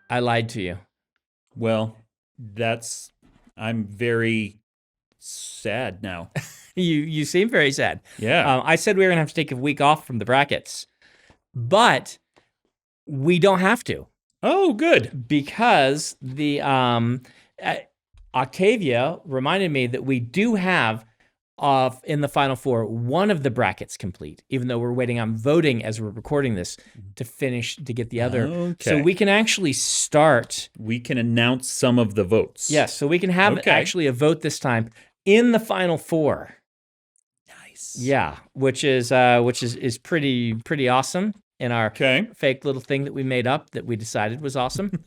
I lied to you. Well, I'm very sad now. You seem very sad. Yeah. I said we were going to have to take a week off from the brackets, but we don't have to. Oh, good. Because the Octavia reminded me that we do have in the Final Four one of the brackets complete, even though we're waiting on voting as we're recording this to get the other. Okay. So we can actually start. We can announce some of the votes. Yes, so we can have actually a vote this time in the Final Four. Nice. Yeah, which is pretty awesome in our fake little thing that we made up that we decided was awesome.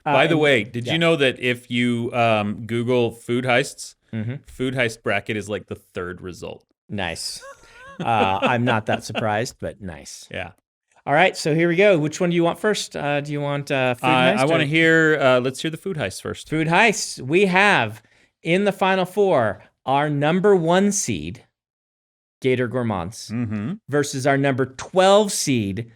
By the way, did you know that if you Google food heists, food heist bracket is like the third result? Nice. I'm not that surprised, but nice. Yeah. All right, so here we go. Which one do you want first? Do you want food heist? I want to hear, let's hear the food heist first. Food heists. We have in the Final Four our number 1 seed, Gator Gourmands, versus our number 12 seed,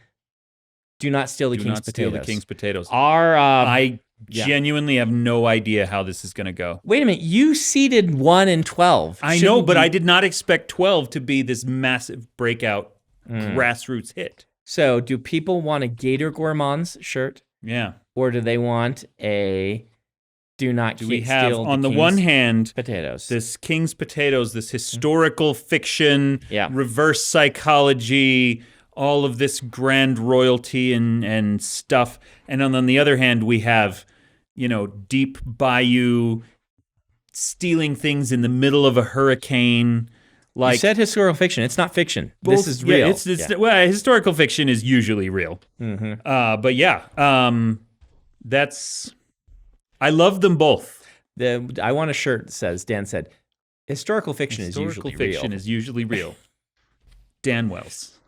Do Not Steal the King's Potatoes. Do Not Steal the King's Potatoes. I genuinely have no idea how this is going to go. Wait a minute, you seeded 1 and 12. I know, but I did not expect 12 to be this massive breakout grassroots hit. So do people want a Gator Gourmands shirt? Yeah. Or do they want a Do we have, on the one hand, potatoes. This King's Potatoes, this historical fiction, reverse psychology, all of this grand royalty and stuff. And on the other hand, we have, deep bayou, stealing things in the middle of a hurricane. You said historical fiction. It's not fiction. This is real. Well, historical fiction is usually real. But I love them both. I want a shirt that says, Dan said, historical fiction is usually real. Dan Wells.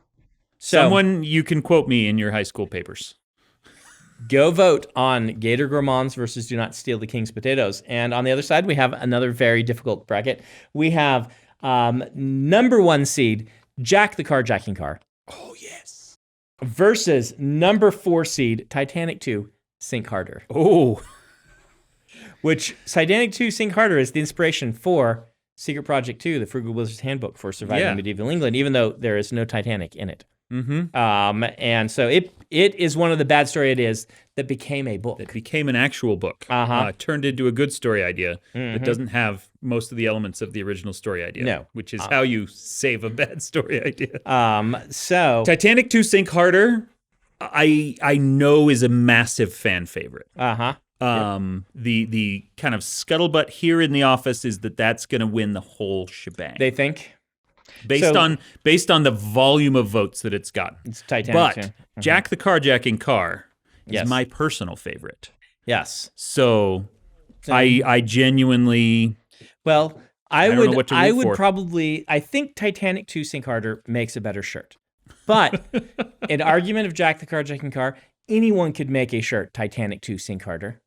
So, someone you can quote me in your high school papers. Go vote on Gator Gourmands versus Do Not Steal the King's Potatoes. And on the other side, we have another very difficult bracket. We have number 1 seed, Jack the Carjacking Car. Oh, yes. Versus number 4 seed, Titanic 2, Sink Harder. Oh. Which Titanic 2, Sink Harder is the inspiration for Secret Project 2, the Frugal Wizard's Handbook for Surviving Medieval England, even though there is no Titanic in it. And so it is one of the bad story ideas that became a book. That became an actual book. Turned into a good story idea that doesn't have most of the elements of the original story idea. No. Which is how you save a bad story idea. So Titanic 2 Sink Harder, I know is a massive fan favorite. The kind of scuttlebutt here in the office is that's going to win the whole shebang. They think? Based on the volume of votes that it's gotten. It's Titanic. But Jack the Carjacking Car is my personal favorite. Yes. So I genuinely I don't know what to root for. probably I think Titanic 2 Sink Harder makes a better shirt. But an argument of Jack the Carjacking Car, anyone could make a shirt Titanic 2 Sink Harder.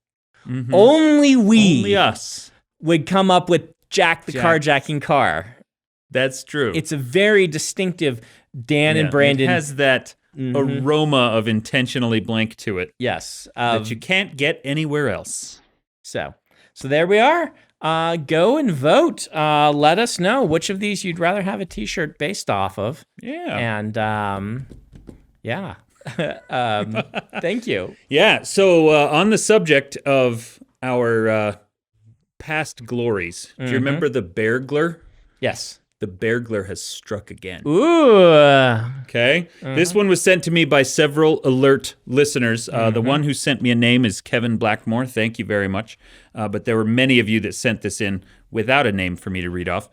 Only us would come up with Jack the Carjacking Car. That's true. It's a very distinctive Dan and Brandon. It has that aroma of intentionally blank to it. Yes. That you can't get anywhere else. So there we are. Go and vote. Let us know which of these you'd rather have a t-shirt based off of. Yeah. And thank you. Yeah. So on the subject of our past glories, do you remember the Beargler? Yes. The Beargler has struck again. Ooh. Okay. This one was sent to me by several alert listeners. The one who sent me a name is Kevin Blackmore. Thank you very much. But there were many of you that sent this in without a name for me to read off.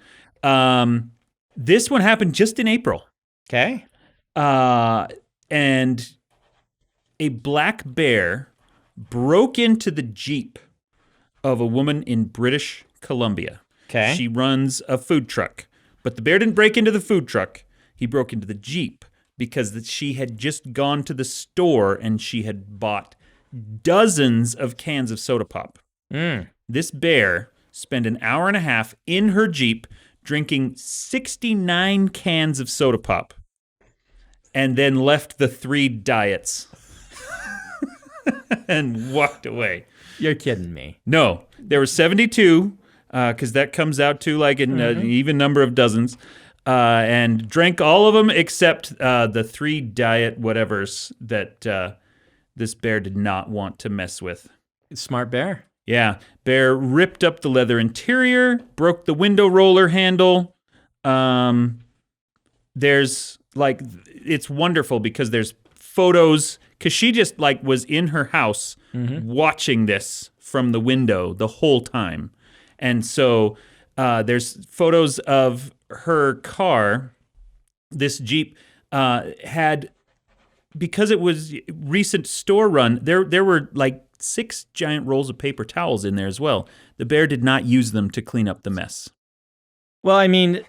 This one happened just in April. Okay. And a black bear broke into the Jeep of a woman in British Columbia. Okay. She runs a food truck. But the bear didn't break into the food truck. He broke into the Jeep because she had just gone to the store and she had bought dozens of cans of soda pop. This bear spent an hour and a half in her Jeep drinking 69 cans of soda pop and then left the 3 diets. and walked away. You're kidding me. No, there were 72, because that comes out to like an even number of dozens, and drank all of them except the 3 diet whatevers that this bear did not want to mess with. Smart bear. Yeah, bear ripped up the leather interior, broke the window roller handle. There's like, it's wonderful because there's photos, because she just like was in her house watching this from the window the whole time. And so there's photos of her car. This Jeep had, because it was recent store run, there were like 6 giant rolls of paper towels in there as well. The bear did not use them to clean up the mess. Well, I mean,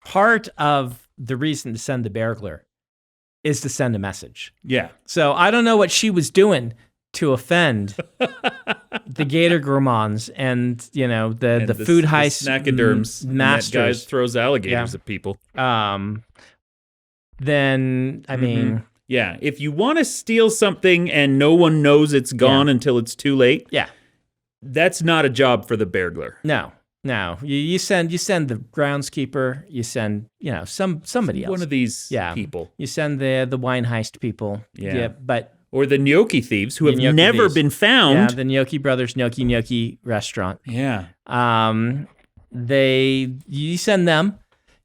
part of the reason to send the burglar is to send a message. Yeah. So I don't know what she was doing to offend the Gator Gourmands and, you know, the food heist snackoderms masters. That guy throws alligators at people. Then, I mean... Yeah, if you want to steal something and no one knows it's gone until it's too late, that's not a job for the burglar. No. You send the groundskeeper. You send somebody else. One of these people. You send the wine heist people. Yeah, but or the gnocchi thieves who have never been found. Yeah, the Gnocchi Brothers Gnocchi restaurant. Yeah. You send them.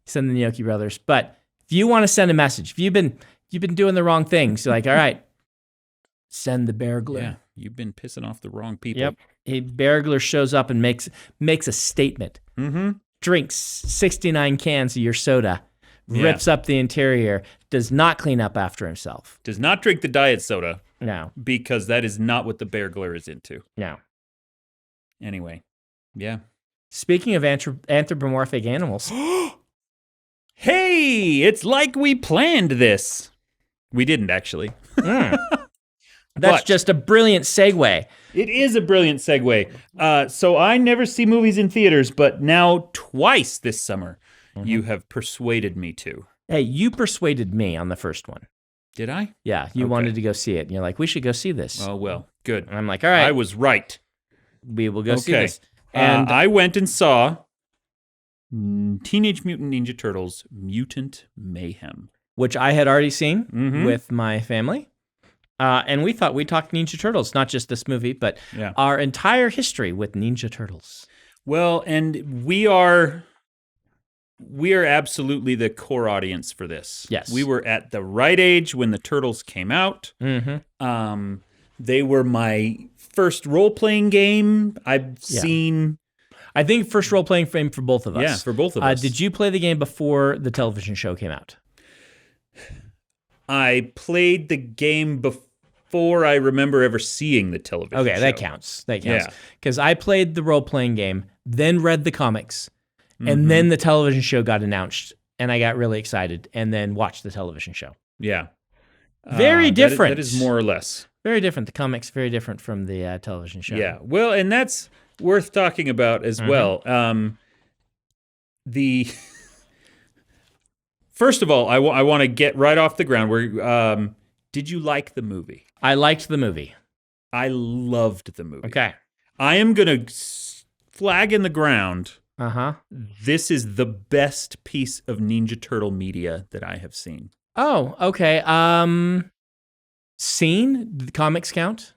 Send the Gnocchi Brothers. But if you want to send a message, if you've been doing the wrong things. You're like, all right, send the burglar. Yeah, you've been pissing off the wrong people. Yep. A burglar shows up and makes a statement. Drinks 69 cans of your soda, rips up the interior, does not clean up after himself. Does not drink the diet soda. No. Because that is not what the burglar is into. No. Anyway, yeah. Speaking of anthropomorphic animals. Hey, it's like we planned this. We didn't actually. That's just a brilliant segue. It is a brilliant segue. So I never see movies in theaters, but now twice this summer, you have persuaded me to. Hey, you persuaded me on the first one. Did I? Yeah, you wanted to go see it. And you're like, we should go see this. Oh, well, good. And I'm like, all right. I was right. We will go see this. And I went and saw Teenage Mutant Ninja Turtles Mutant Mayhem, which I had already seen with my family. And we thought we'd talk Ninja Turtles, not just this movie, but our entire history with Ninja Turtles. Well, and we are absolutely the core audience for this. Yes. We were at the right age when the Turtles came out. They were my first role-playing game I've seen. I think first role-playing game for both of us. Yeah, for both of us. Did you play the game before the television show came out? I played the game before I remember ever seeing the television show. Okay, that counts. Because I played the role-playing game, then read the comics, and then the television show got announced, and I got really excited, and then watched the television show. Yeah. Very different. That is more or less. Very different. The comics, very different from the television show. Yeah. Well, and that's worth talking about as well. First of all, I want to get right off the ground. Did you like the movie? I liked the movie. I loved the movie. Okay. I am going to flag in the ground. This is the best piece of Ninja Turtle media that I have seen. Oh, okay. Seen? The comics count?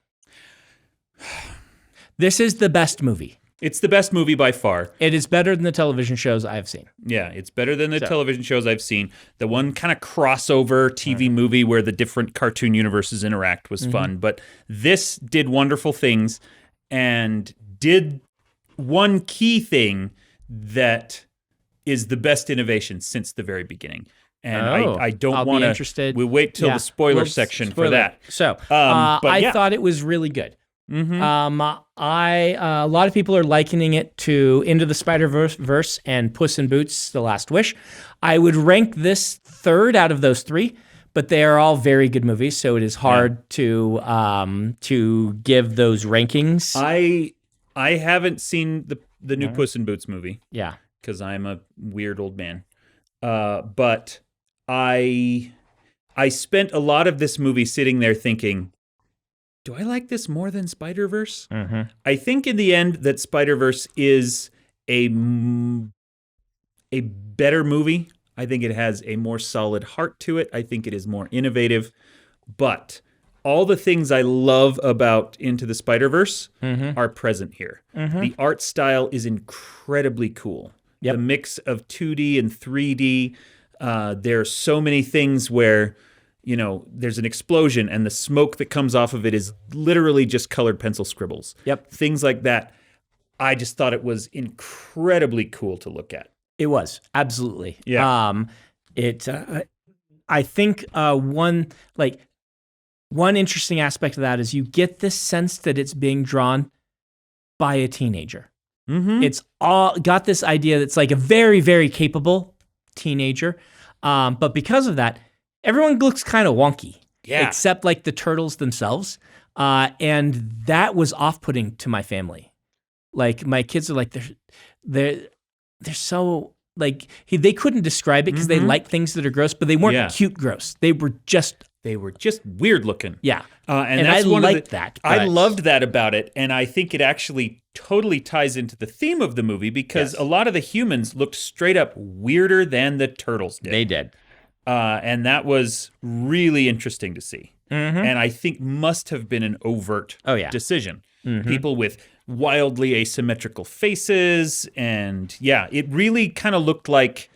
This is the best movie. It's the best movie by far. It is better than the television shows I've seen. Yeah, it's better than the television shows I've seen. The one kind of crossover TV movie where the different cartoon universes interact was fun. But this did wonderful things and did one key thing that is the best innovation since the very beginning. And I don't want to. We'll wait till the spoiler section for that. So, I thought it was really good. A lot of people are likening it to Into the Spider-Verse and Puss and Boots: The Last Wish. I would rank this third out of those three, but they are all very good movies, so it is hard to give those rankings. I haven't seen the new Puss and Boots movie. Yeah, because I'm a weird old man. But I spent a lot of this movie sitting there thinking, do I like this more than Spider-Verse? Mm-hmm. I think in the end that Spider-Verse is a better movie. I think it has a more solid heart to it. I think it is more innovative. But all the things I love about Into the Spider-Verse are present here. Mm-hmm. The art style is incredibly cool. Yep. The mix of 2D and 3D. There are so many things where, there's an explosion and the smoke that comes off of it is literally just colored pencil scribbles. Yep. Things like that. I just thought it was incredibly cool to look at. It was, absolutely. Yeah. I think one interesting aspect of that is you get this sense that it's being drawn by a teenager. Mm-hmm. It's all got this idea that's like a very, very capable teenager. But because of that, everyone looks kind of wonky. Yeah. Except like the turtles themselves. And that was off-putting to my family. Like my kids are like, they're so like they couldn't describe it because they like things that are gross, but they weren't cute gross. They were just weird looking. Yeah. And I that's liked that. I loved that about it. And I think it actually totally ties into the theme of the movie because a lot of the humans looked straight up weirder than the turtles did. They did. And that was really interesting to see. Mm-hmm. And I think must have been an overt decision. Mm-hmm. People with wildly asymmetrical faces. And it really kind of looked like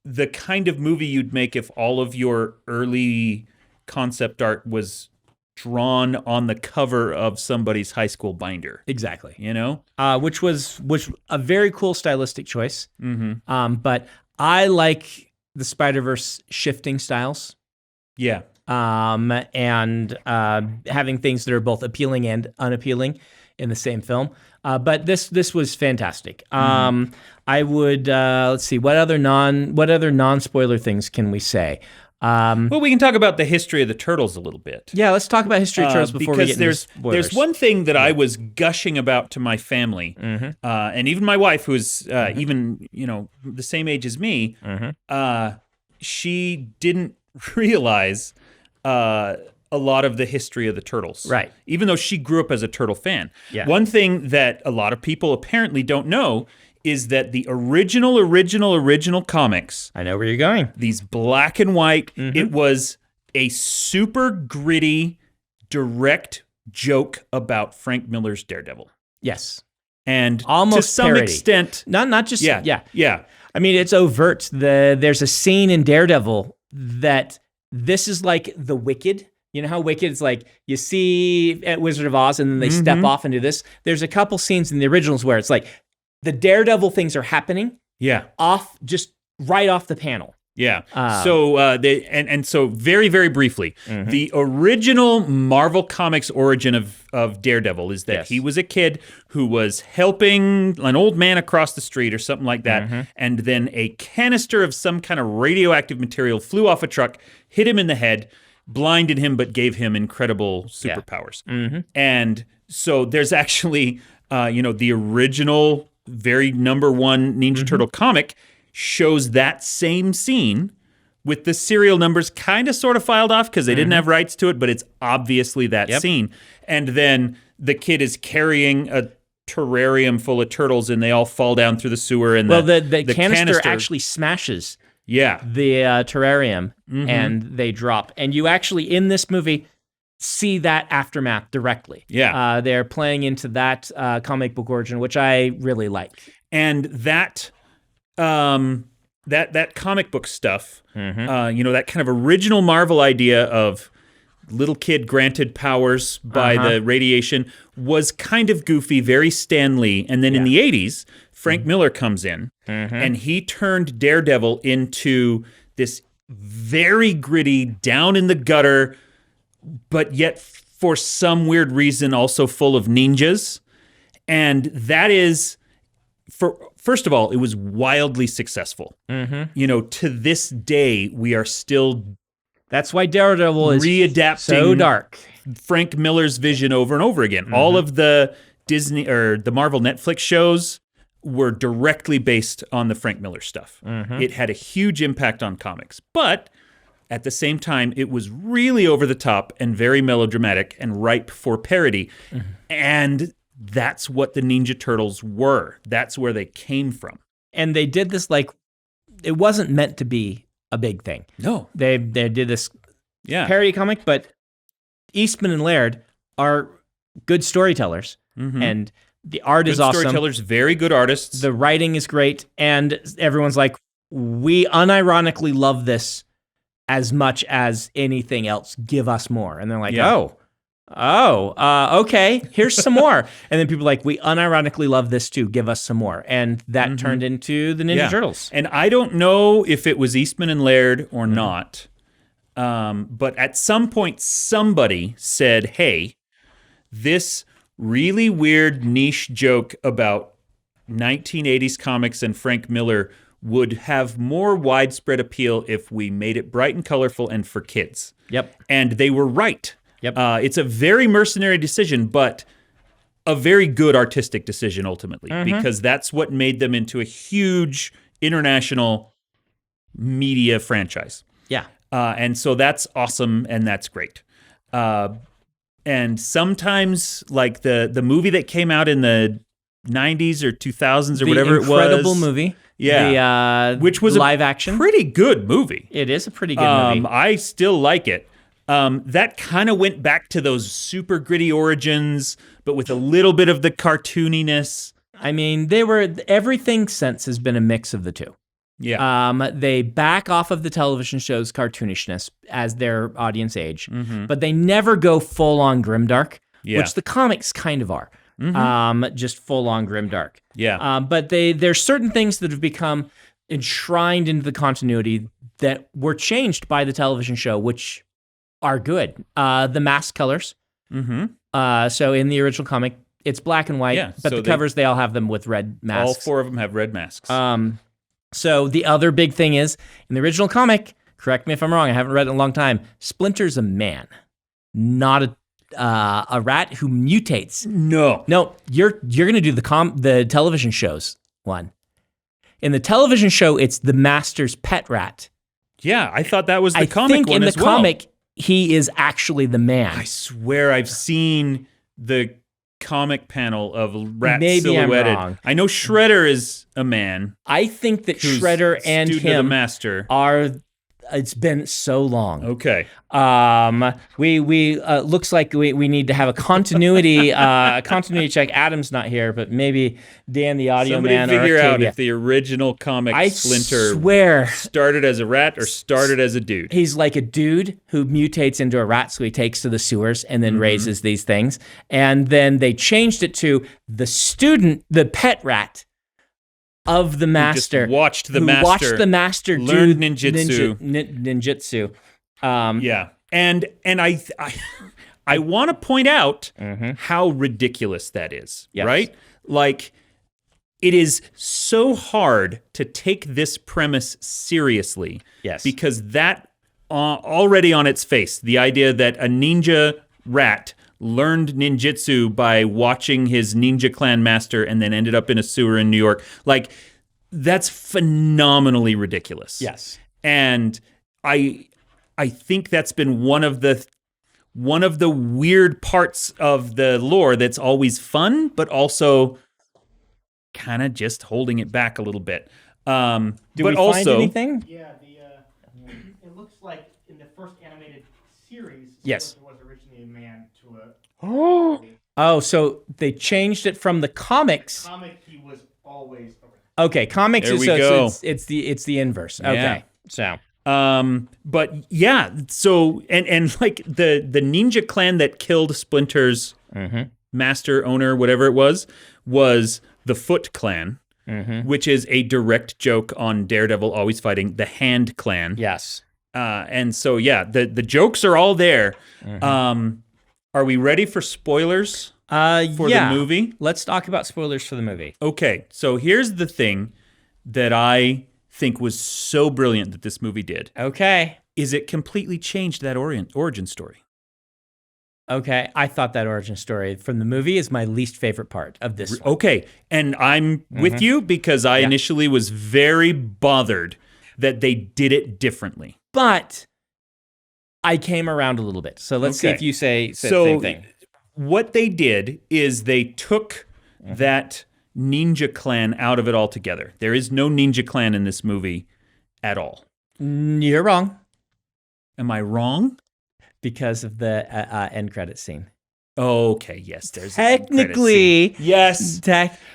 the kind of movie you'd make if all of your early concept art was drawn on the cover of somebody's high school binder. Exactly. Which was a very cool stylistic choice. Mm-hmm. But I like the Spider-Verse shifting styles. Yeah. And having things that are both appealing and unappealing in the same film. But this was fantastic. I would let's see what other non-spoiler things can we say? Well, we can talk about the history of the turtles a little bit. Yeah, let's talk about history of turtles before we get into spoilers. There's one thing that I was gushing about to my family, and even my wife, who's even the same age as me. She didn't realize a lot of the history of the turtles, right? Even though she grew up as a turtle fan. Yeah. One thing that a lot of people apparently don't know is that the original comics. I know where you're going. These black and white. It was a super gritty, direct joke about Frank Miller's Daredevil. Yes. And almost to some parody. extent. Not just. Yeah. I mean, it's overt. There's a scene in Daredevil that this is like the Wicked. You know how Wicked is like, you see at Wizard of Oz and then they step off into this? There's a couple scenes in the originals where it's like the Daredevil things are happening. Yeah. Just right off the panel. Yeah. So very, very briefly, the original Marvel Comics origin of Daredevil is that he was a kid who was helping an old man across the street or something like that, and then a canister of some kind of radioactive material flew off a truck, hit him in the head, blinded him, but gave him incredible superpowers. And so there's actually, the original, very number one Ninja Turtle comic shows that same scene with the serial numbers kind of sort of filed off because they didn't have rights to it, but it's obviously that scene. And then the kid is carrying a terrarium full of turtles and they all fall down through the sewer. And the canister actually smashes the terrarium and they drop. And you actually, in this movie, see that aftermath directly. Yeah. They're playing into that comic book origin, which I really like. And that comic book stuff, that kind of original Marvel idea of little kid granted powers by the radiation was kind of goofy, very Stan Lee. And then in the 80s, Frank Miller comes in and he turned Daredevil into this very gritty, down in the gutter, but yet for some weird reason also full of ninjas. And that is... First of all, it was wildly successful. To this day, we are still... That's why Daredevil is readapting so dark. Frank Miller's vision over and over again. All of the Disney or the Marvel Netflix shows were directly based on the Frank Miller stuff. It had a huge impact on comics. But at the same time, it was really over the top and very melodramatic and ripe for parody. Mm-hmm. And that's what the Ninja Turtles were. That's where they came from. And they did this like, it wasn't meant to be a big thing. No. They did this parody comic, but Eastman and Laird are good storytellers. Mm-hmm. And the art is awesome. Storytellers, very good artists. The writing is great. And everyone's like, we unironically love this as much as anything else. Give us more. And they're like, okay, here's some more. And then people are like, we unironically love this too. Give us some more. And that turned into the Ninja Turtles. And I don't know if it was Eastman and Laird or not, but at some point somebody said, hey, this really weird niche joke about 1980s comics and Frank Miller would have more widespread appeal if we made it bright and colorful and for kids. Yep. And they were right. Yep. It's a very mercenary decision, but a very good artistic decision ultimately, because that's what made them into a huge international media franchise. Yeah. And so that's awesome and that's great. And sometimes, like the movie that came out in the 90s or 2000s or whatever it was. The incredible movie. Yeah. Which was live action. Pretty good movie. It is a pretty good movie. I still like it. That kind of went back to those super gritty origins, but with a little bit of the cartooniness. I mean, everything since has been a mix of the two. Yeah. They back off of the television show's cartoonishness as their audience age, but they never go full on grimdark, which the comics kind of are. Just full on grimdark. Yeah. But there's certain things that have become enshrined into the continuity that were changed by the television show, which are good. The mask colors. So in the original comic, it's black and white, but the covers, they all have them with red masks. All four of them have red masks. So the other big thing is, in the original comic, correct me if I'm wrong, I haven't read it in a long time, Splinter's a man, not a rat who mutates. No, you're gonna do the television shows one. In the television show, it's the Master's pet rat. Yeah, I thought that was the comic think one in the as well. comic, he is actually the man. I swear I've seen the comic panel of rat Maybe silhouetted. I'm wrong. I know Shredder is a man. I think that Shredder and him the Master are. It's been so long. Okay. We looks like we need to have a continuity check. Adam's not here, but maybe Dan, the audio man, Somebody figure or out if the original comic Splinter swear started as a rat or started as a dude. He's like a dude who mutates into a rat, so he takes to the sewers and then raises these things. And then they changed it to the pet rat of the Master, who watched the Master learn do ninjutsu. Yeah, and I want to point out how ridiculous that is. Yes. Right? Like, it is so hard to take this premise seriously. Yes, because that already on its face, the idea that a ninja rat learned ninjutsu by watching his ninja clan master and then ended up in a sewer in New York. Like, that's phenomenally ridiculous. Yes. And I think that's been one of the weird parts of the lore that's always fun, but also kind of just holding it back a little bit. Do we find anything? Yeah, it looks like in the first animated series, yes, was originally a man to a. Oh, so they changed it from the comics. The comic, he was always a rat. Okay, comics there is we so go. It's the inverse. Okay, so. But yeah, so and like the ninja clan that killed Splinter's master, owner, whatever it was the Foot Clan, which is a direct joke on Daredevil always fighting the Hand Clan. Yes. And so yeah, the jokes are all there. Are we ready for spoilers for the movie? Let's talk about spoilers for the movie. Okay, so here's the thing that I think was so brilliant that this movie did. Okay. Is it completely changed that origin story. Okay, I thought that origin story from the movie is my least favorite part of this one. Okay, and I'm with you because I initially was very bothered that they did it differently. But I came around a little bit. So let's see Okay. if you say the same thing. What they did is they took that ninja clan out of it altogether. There is no ninja clan in this movie at all. You're wrong. Am I wrong? Because of the end credit scene. Okay, yes, there's Technically, an end credit scene. Yes.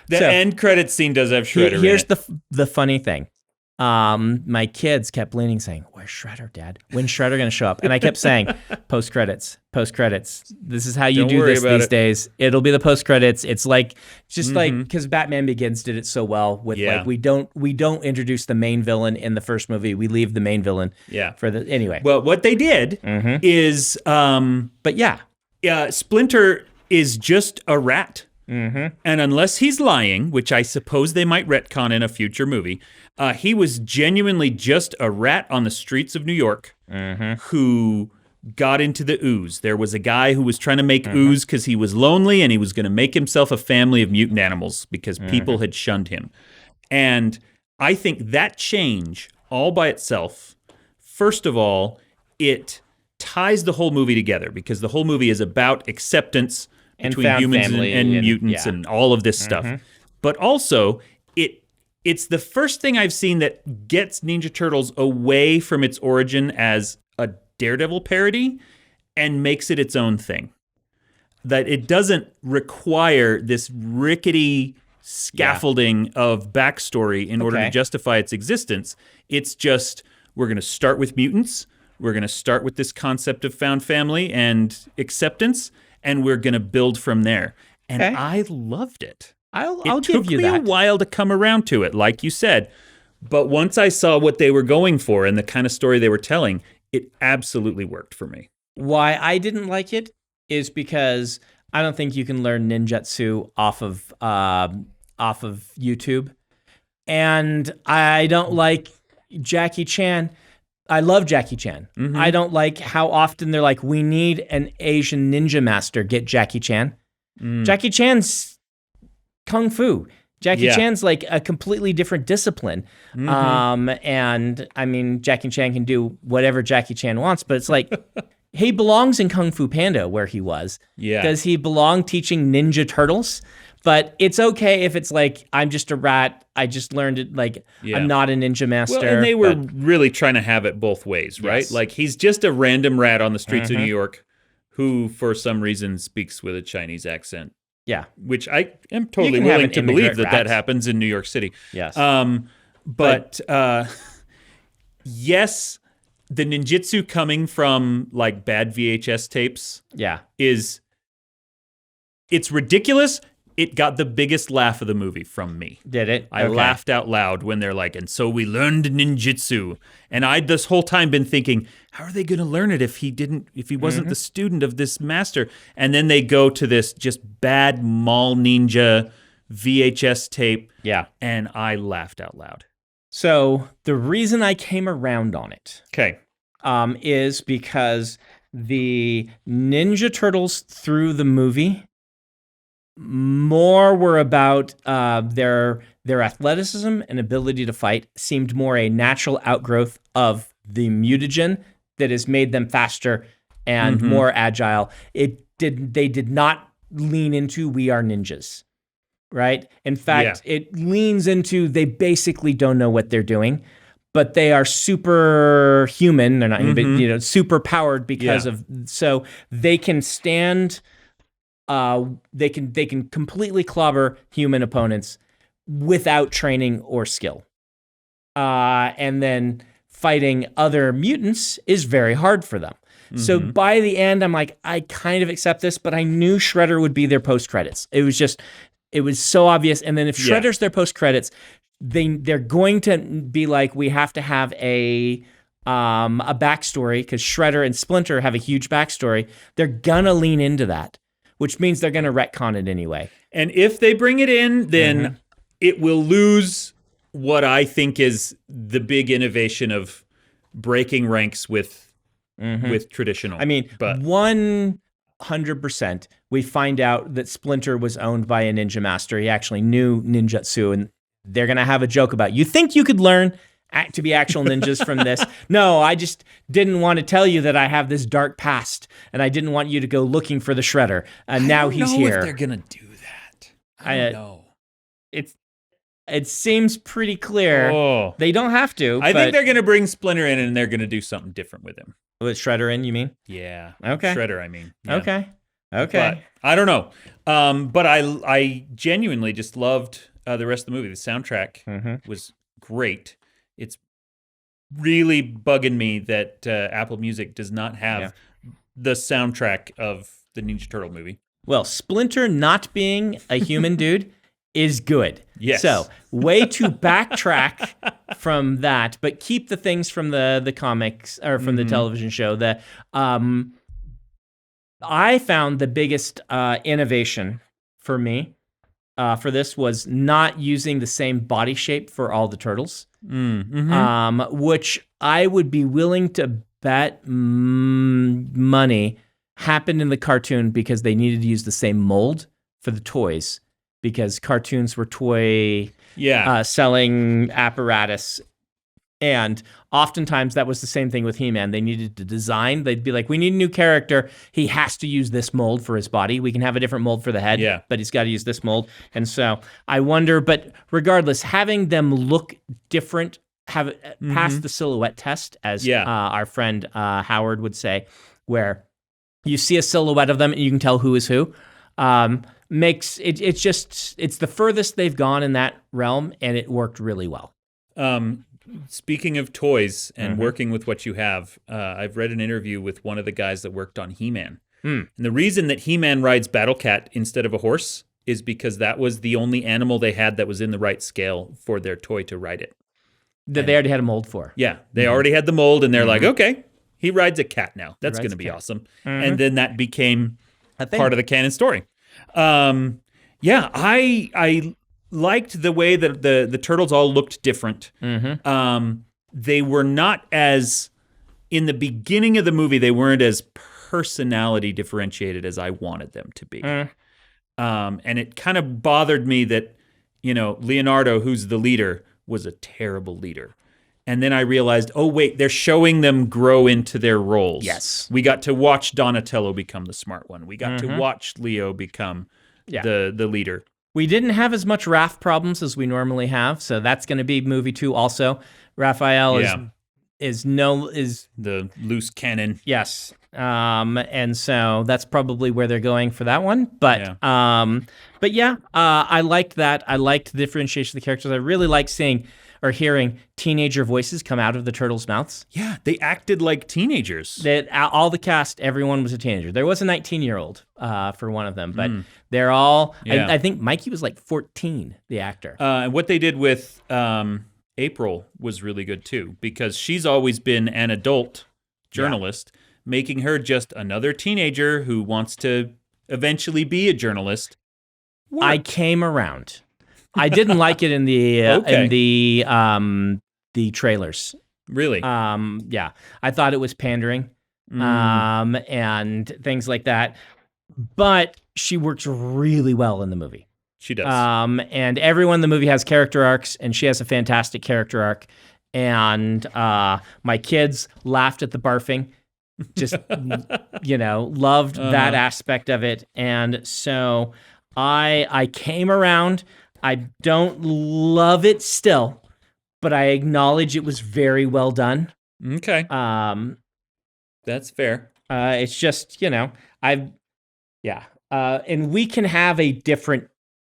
The end credit scene does have Shredder Here's in it. the funny thing. My kids kept leaning saying, "Where's Shredder, Dad? When's Shredder going to show up?" And I kept saying, post credits. This is how you do this these days. It'll be the post credits. It's like because Batman Begins did it so well with like we don't introduce the main villain in the first movie. We leave the main villain for the anyway. Well, what they did is Splinter is just a rat. And unless he's lying, which I suppose they might retcon in a future movie, he was genuinely just a rat on the streets of New York who got into the ooze. There was a guy who was trying to make ooze because he was lonely and he was going to make himself a family of mutant animals because people had shunned him. And I think that change all by itself, first of all, it ties the whole movie together because the whole movie is about acceptance between humans and mutants and all of this stuff. But also, it's the first thing I've seen that gets Ninja Turtles away from its origin as a Daredevil parody and makes it its own thing. That it doesn't require this rickety scaffolding of backstory in order to justify its existence. It's just, we're going to start with mutants, we're going to start with this concept of found family and acceptance, and we're going to build from there. And I loved it. I'll give you that. It took me a while to come around to it, like you said. But once I saw what they were going for and the kind of story they were telling, it absolutely worked for me. Why I didn't like it is because I don't think you can learn ninjutsu off of YouTube. And I don't like Jackie Chan. I love Jackie Chan. I don't like how often they're like, we need an Asian ninja master, get Jackie Chan. Jackie Chan's Kung Fu. Jackie Chan's like a completely different discipline. And I mean, Jackie Chan can do whatever Jackie Chan wants, but it's like, he belongs in Kung Fu Panda where he was. Because he belonged teaching Ninja Turtles. But it's okay if it's like, I'm just a rat. I just learned it. Like, I'm not a ninja master. Well, and they were really trying to have it both ways, right? Yes. Like, he's just a random rat on the streets of New York who, for some reason, speaks with a Chinese accent. Yeah. Which I am totally willing to believe that happens in New York City. Yes. But yes, the ninjutsu coming from, like, bad VHS tapes it's ridiculous. It got the biggest laugh of the movie from me. Did it? I laughed out loud when they're like, and so we learned ninjutsu. And I'd this whole time been thinking, how are they going to learn it if he wasn't the student of this master? And then they go to this just bad mall ninja VHS tape. Yeah. And I laughed out loud. So the reason I came around on it is because the Ninja Turtles through the movie more were about their athleticism and ability to fight seemed more a natural outgrowth of the mutagen that has made them faster and more agile. They did not lean into we are ninjas, right? In fact, it leans into they basically don't know what they're doing, but they are superhuman. They're not super powered because of so they can stand. They can completely clobber human opponents without training or skill. And then fighting other mutants is very hard for them. So by the end, I'm like, I kind of accept this, but I knew Shredder would be their post credits. It was so obvious. And then if Shredder's their post credits, they're going to be like, we have to have a backstory because Shredder and Splinter have a huge backstory. They're gonna lean into that, which means they're going to retcon it anyway. And if they bring it in, then it will lose what I think is the big innovation of breaking ranks with traditional. I mean, 100%, we find out that Splinter was owned by a ninja master. He actually knew ninjutsu, and they're going to have a joke about, you think you could learn? to be actual ninjas from this. No, I just didn't want to tell you that I have this dark past, and I didn't want you to go looking for the Shredder. And now he's here. I don't know if they're gonna do that. I don't know. It seems pretty clear. Oh. They don't have to. I think they're gonna bring Splinter in, and they're gonna do something different with him. With Shredder in, you mean? Yeah. Okay. Shredder, I mean. Yeah. Okay. But I don't know. But I genuinely just loved the rest of the movie. The soundtrack was great. It's really bugging me that Apple Music does not have the soundtrack of the Ninja Turtle movie. Well, Splinter not being a human dude is good. Yes. So, way to backtrack from that, but keep the things from the comics or from the television show. I found the biggest innovation for me for this was not using the same body shape for all the turtles, which I would be willing to bet money happened in the cartoon because they needed to use the same mold for the toys because cartoons were toy selling apparatus. And oftentimes that was the same thing with He-Man. They needed to design. They'd be like, we need a new character. He has to use this mold for his body. We can have a different mold for the head, but he's got to use this mold. And so I wonder, but regardless, having them look different, have passed the silhouette test, as our friend Howard would say, where you see a silhouette of them and you can tell who is who. Makes it's the furthest they've gone in that realm, and it worked really well. Speaking of toys and working with what you have, I've read an interview with one of the guys that worked on He-Man. And the reason that He-Man rides Battle Cat instead of a horse is because that was the only animal they had that was in the right scale for their toy to ride it. That they already had a mold for. Yeah, they already had the mold, and they're like, okay, he rides a cat now. That's going to be awesome. And then that became part of the canon story. I liked the way that the turtles all looked different. They were not as, in the beginning of the movie, they weren't as personality differentiated as I wanted them to be. And it kind of bothered me that, Leonardo, who's the leader, was a terrible leader. And then I realized, oh, wait, they're showing them grow into their roles. Yes. We got to watch Donatello become the smart one. We got to watch Leo become the leader. We didn't have as much Raph problems as we normally have, so that's going to be movie 2 also. Raphael is the loose cannon. Yes. And so that's probably where they're going for that one. But I liked that. I liked the differentiation of the characters. I really like seeing or hearing teenager voices come out of the turtles' mouths. Yeah, they acted like teenagers. All the cast, everyone was a teenager. There was a 19-year-old for one of them, but they're all. Yeah. I think Mikey was like 14, the actor. And what they did with April was really good too, because she's always been an adult journalist, making her just another teenager who wants to eventually be a journalist. I came around. I didn't like it in the trailers. Really? I thought it was pandering, and things like that. But she works really well in the movie. She does. And everyone in the movie has character arcs, and she has a fantastic character arc. And my kids laughed at the barfing. Just, loved that aspect of it. And so I came around. I don't love it still, but I acknowledge it was very well done. Okay. That's fair. It's just, and we can have a different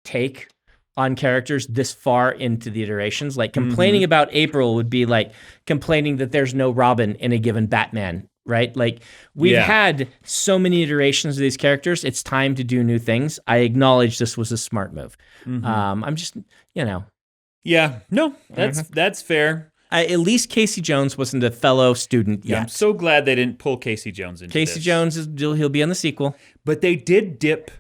take on characters this far into the iterations. Like complaining about April would be like complaining that there's no Robin in a given Batman, right? Like we've had so many iterations of these characters. It's time to do new things. I acknowledge this was a smart move. I'm just, Yeah, no, that's fair. At least Casey Jones wasn't a fellow student yet. Yeah, I'm so glad they didn't pull Casey Jones into this. Casey Jones, he'll be on the sequel. But they did dip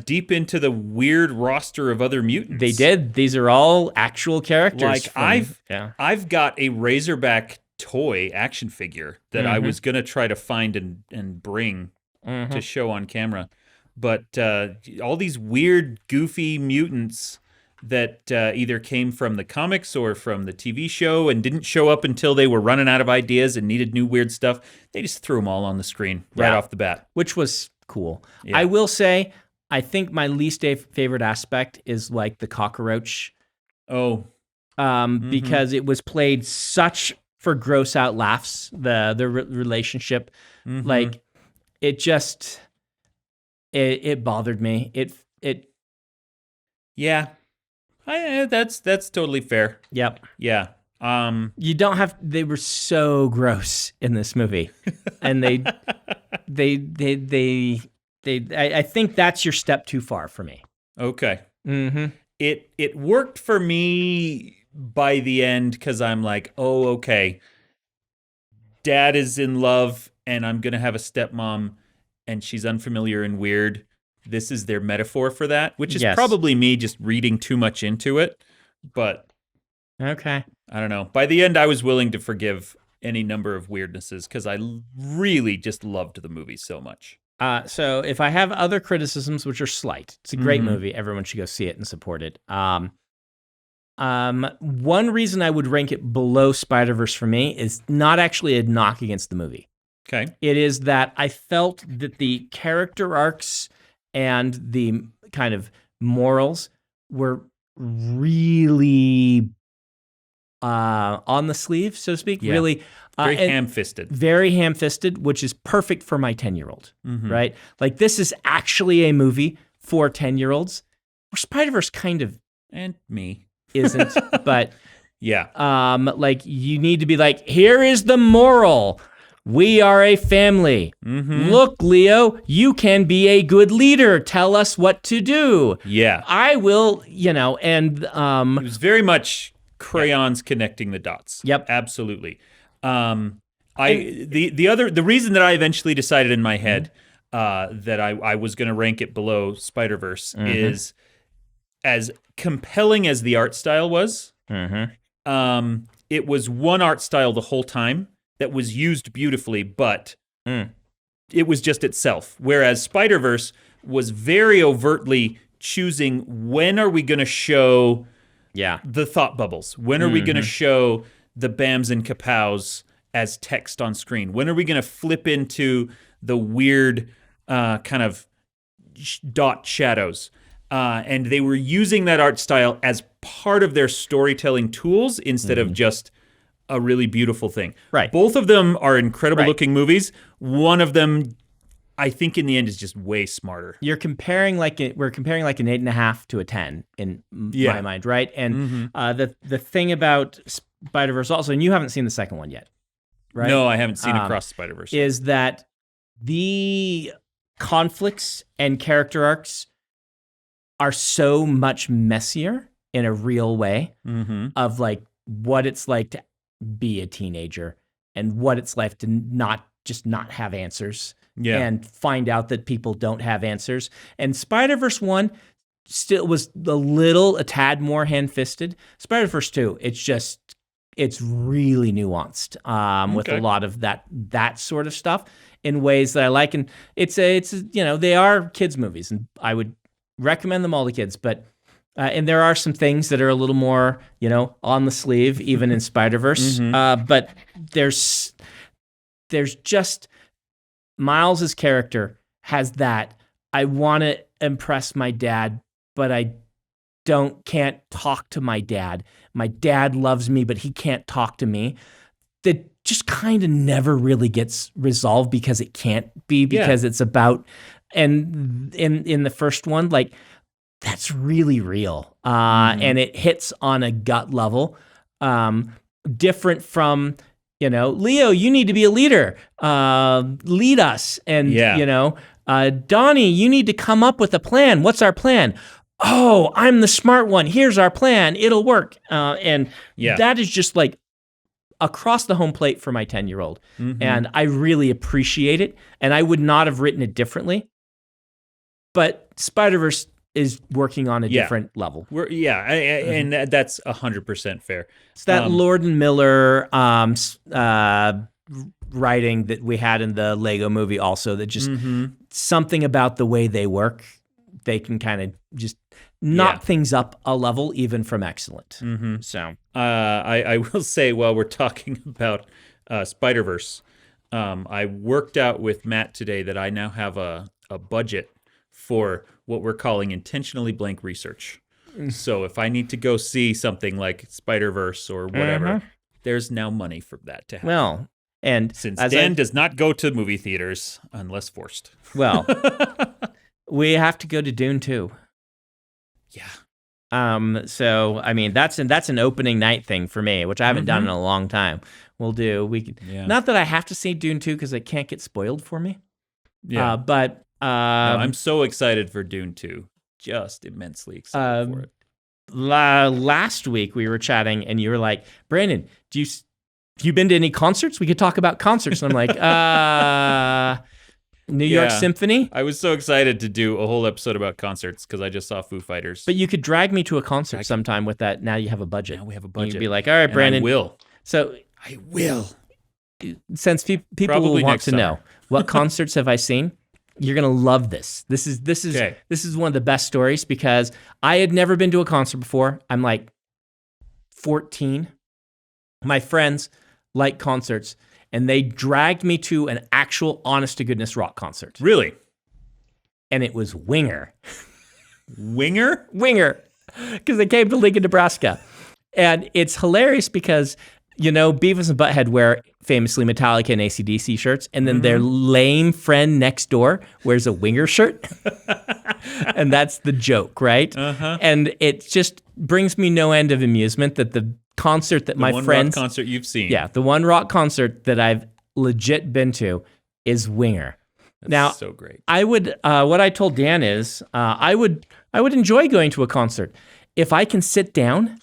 deep into the weird roster of other mutants. They did. These are all actual characters. Like I've got a Razorback toy action figure that I was going to try to find and bring to show on camera. But all these weird, goofy mutants that either came from the comics or from the TV show and didn't show up until they were running out of ideas and needed new weird stuff. They just threw them all on the screen right off the bat. Which was cool. Yeah. I will say, I think my least favorite aspect is like the cockroach. Oh. Because it was played such for gross out laughs, the relationship. Like, it just, it bothered me. Yeah. That's totally fair. Yep. Yeah. You don't have. They were so gross in this movie, and I think that's your step too far for me. Okay. Mm-hmm. It worked for me by the end because I'm like, oh, okay. Dad is in love, and I'm gonna have a stepmom, and she's unfamiliar and weird. This is their metaphor for that, which is probably me just reading too much into it. But okay, I don't know. By the end, I was willing to forgive any number of weirdnesses because I really just loved the movie so much. So if I have other criticisms, which are slight, it's a great movie. Everyone should go see it and support it. One reason I would rank it below Spider-Verse for me is not actually a knock against the movie. Okay. It is that I felt that the character arcs and the kind of morals were really on the sleeve, so to speak. Yeah. Really very ham-fisted. Very ham-fisted, which is perfect for my 10-year-old, right? Like, this is actually a movie for 10-year-olds, where Spider-Verse kind of and me isn't, but yeah. Like, you need to be like, here is the moral. We are a family. Look, Leo, you can be a good leader. Tell us what to do. Yeah. I will, and it was very much crayons connecting the dots. Yep. Absolutely. The reason that I eventually decided in my head that I was going to rank it below Spider-Verse is, as compelling as the art style was, it was one art style the whole time that was used beautifully, but it was just itself. Whereas Spider-Verse was very overtly choosing, when are we going to show the thought bubbles? When are we going to show the bams and kapows as text on screen? When are we going to flip into the weird kind of dot shadows? And they were using that art style as part of their storytelling tools instead of just a really beautiful thing. Right. Both of them are incredible looking movies. One of them, I think, in the end, is just way smarter. We're comparing like an 8.5 to a 10 in my mind, right? And the thing about Spider-Verse also, and you haven't seen the second one yet, right? No, I haven't seen Across the Spiderverse. Is that the conflicts and character arcs are so much messier in a real way of like what it's like to be a teenager and what it's like to not have answers and find out that people don't have answers. And Spider-Verse 1 still was a tad more hand-fisted. Spider-Verse 2, it's really nuanced with a lot of that sort of stuff in ways that I like. And it's they are kids movies, and I would recommend them all to kids, but and there are some things that are a little more, on the sleeve, even in Spider-Verse. But there's just Miles's character has that. I want to impress my dad, but I can't talk to my dad. My dad loves me, but he can't talk to me. That just kind of never really gets resolved because it can't be, because it's about, and in the first one, like, that's really real. And it hits on a gut level, different from, Leo, you need to be a leader, lead us. And, Donnie, you need to come up with a plan. What's our plan? Oh, I'm the smart one. Here's our plan. It'll work. And that is just like across the home plate for my 10-year-old. And I really appreciate it. And I would not have written it differently. But Spider-Verse is working on a different level. And that's 100% fair. It's that Lord and Miller writing that we had in the Lego movie also, that just something about the way they work, they can kind of just knock things up a level even from excellent. So I will say, while we're talking about Spider-Verse, I worked out with Matt today that I now have a budget for what we're calling intentionally blank research. So if I need to go see something like Spider-Verse or whatever, there's now money for that to happen. Well, and since Dan does not go to movie theaters unless forced. Well, we have to go to Dune 2. Yeah. So I mean that's an opening night thing for me, which I haven't done in a long time. Not that I have to see Dune 2 because it can't get spoiled for me. Yeah. But no, I'm so excited for Dune 2. Just immensely excited for it. Last week we were chatting and you were like, Brandon, have you been to any concerts? We could talk about concerts. And I'm like, New York Symphony. I was so excited to do a whole episode about concerts because I just saw Foo Fighters. But you could drag me to a concert sometime with that. Now you have a budget. Now we have a budget. You'd be like, all right, Brandon. I will. So I will. Since people Probably will want next to summer. know what concerts have I seen, you're gonna love this. This is one of the best stories because I had never been to a concert before. I'm like 14. My friends like concerts, and they dragged me to an actual honest-to-goodness rock concert. Really? And it was Winger. Winger? Winger. Because they came to Lincoln, Nebraska. And it's hilarious because, Beavis and Butthead wear famously Metallica and AC/DC shirts, and then their lame friend next door wears a Winger shirt. And that's the joke, right? And it just brings me no end of amusement that the concert that my friends... The one rock concert you've seen. Yeah, the one rock concert that I've legit been to is Winger. That's now, so great. I would... what I told Dan is I would enjoy going to a concert if I can sit down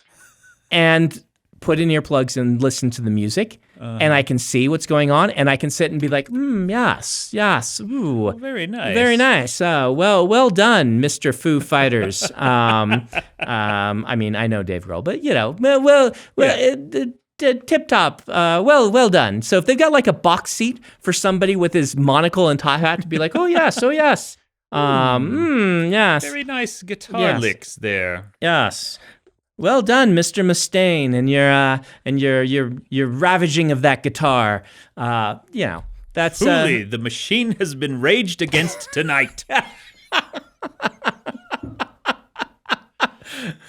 and put in earplugs and listen to the music, and I can see what's going on, and I can sit and be like, yes, ooh. Oh, very nice. Very nice. Well done, Mr. Foo Fighters. I mean, I know Dave Grohl, but, tip top. Well done. So if they've got like a box seat for somebody with his monocle and top hat to be like, oh, yes. Yes. Very nice guitar licks there. Yes. Well done, Mr. Mustaine, and your ravaging of that guitar. That's truly the machine has been raged against tonight.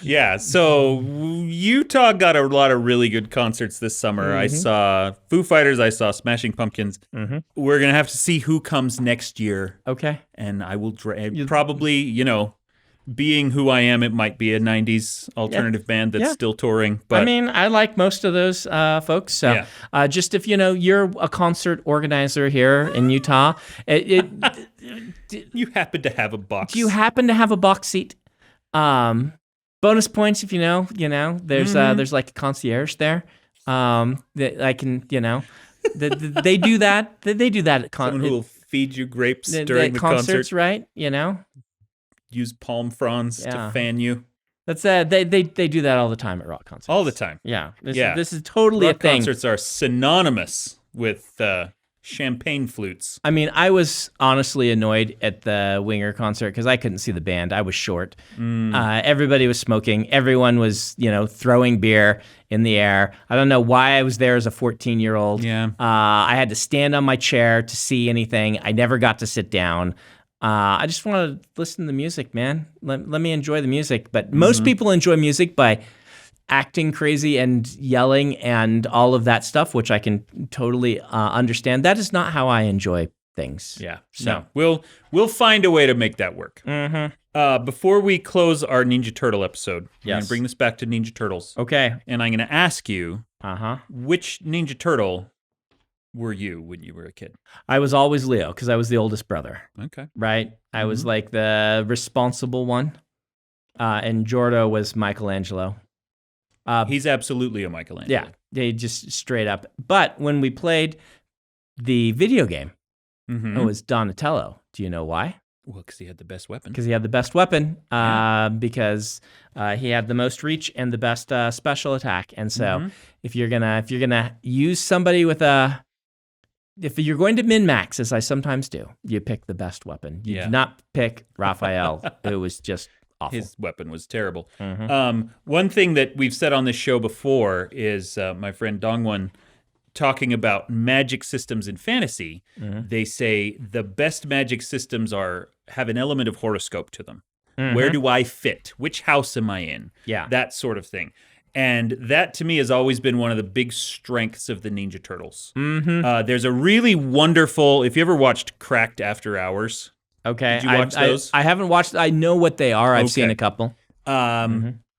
Yeah, so Utah got a lot of really good concerts this summer. I saw Foo Fighters, I saw Smashing Pumpkins. We're going to have to see who comes next year. Okay. And I will probably, being who I am, it might be a 90s alternative band that's still touring. But I mean, I like most of those folks. So just if you're a concert organizer here in Utah, you happen to have a box. Do you happen to have a box seat? Bonus points if there's like a concierge there. That I can, they do that. They do that at someone who will feed you grapes during the concerts, concert. right? Use palm fronds to fan you. That's they do that all the time at rock concerts. All the time. Yeah. This is totally rock a thing. Concerts are synonymous with champagne flutes. I mean, I was honestly annoyed at the Winger concert because I couldn't see the band. I was short. Everybody was smoking. Everyone was, throwing beer in the air. I don't know why I was there as a 14-year-old. Yeah. I had to stand on my chair to see anything. I never got to sit down. I just want to listen to the music, man. Let me enjoy the music. But most people enjoy music by acting crazy and yelling and all of that stuff, which I can totally understand. That is not how I enjoy things. Yeah. So we'll find a way to make that work. Before we close our Ninja Turtle episode, I'm going to bring this back to Ninja Turtles. Okay. And I'm going to ask you, which Ninja Turtle were you when you were a kid? I was always Leo because I was the oldest brother. Okay. Right? I was like the responsible one. And Jordo was Michelangelo. He's absolutely a Michelangelo. Yeah, they just straight up. But when we played the video game, it was Donatello. Do you know why? Well, because he had the best weapon. Because he had the best weapon. Because he had the most reach and the best special attack. And so, if you're gonna use somebody with if you're going to min-max, as I sometimes do, you pick the best weapon. You do not pick Raphael, who was just awful. His weapon was terrible. One thing that we've said on this show before is my friend Dongwon talking about magic systems in fantasy. They say the best magic systems have an element of horoscope to them. Where do I fit? Which house am I in? Yeah. That sort of thing. And that, to me, has always been one of the big strengths of the Ninja Turtles. There's a really wonderful, if you ever watched Cracked After Hours. Okay. Did you watch those? I haven't watched. I know what they are. I've seen a couple.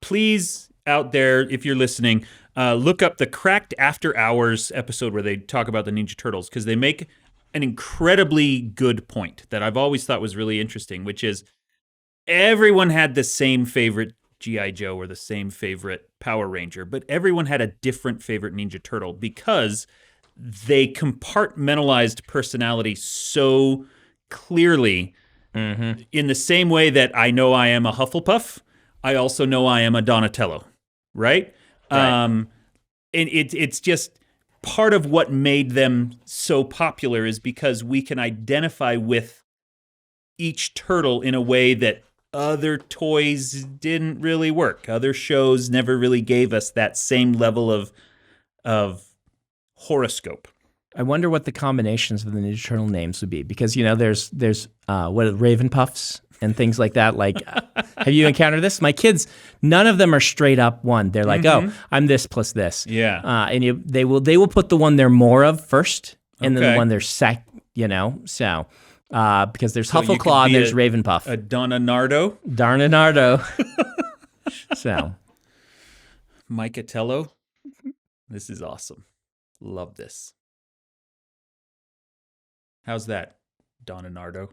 Please, out there, if you're listening, look up the Cracked After Hours episode where they talk about the Ninja Turtles, because they make an incredibly good point that I've always thought was really interesting, which is everyone had the same favorite G.I. Joe or the same favorite Power Ranger, but everyone had a different favorite Ninja Turtle because they compartmentalized personality so clearly. In the same way that I know I am a Hufflepuff, I also know I am a Donatello, right? And it's just part of what made them so popular is because we can identify with each turtle in a way that other toys didn't really work. Other shows never really gave us that same level of horoscope. I wonder what the combinations of the Ninja Turtle names would be, because there's what Raven Puffs and things like that. Like, have you encountered this? My kids, none of them are straight up one. They're like, oh, I'm this plus this. Yeah. And they will put the one they're more of first, and then the one they're so. Because there's Huffleclaw and there's Ravenpuff. A Donanardo. So. Micatello. This is awesome. Love this. How's that, Donanardo?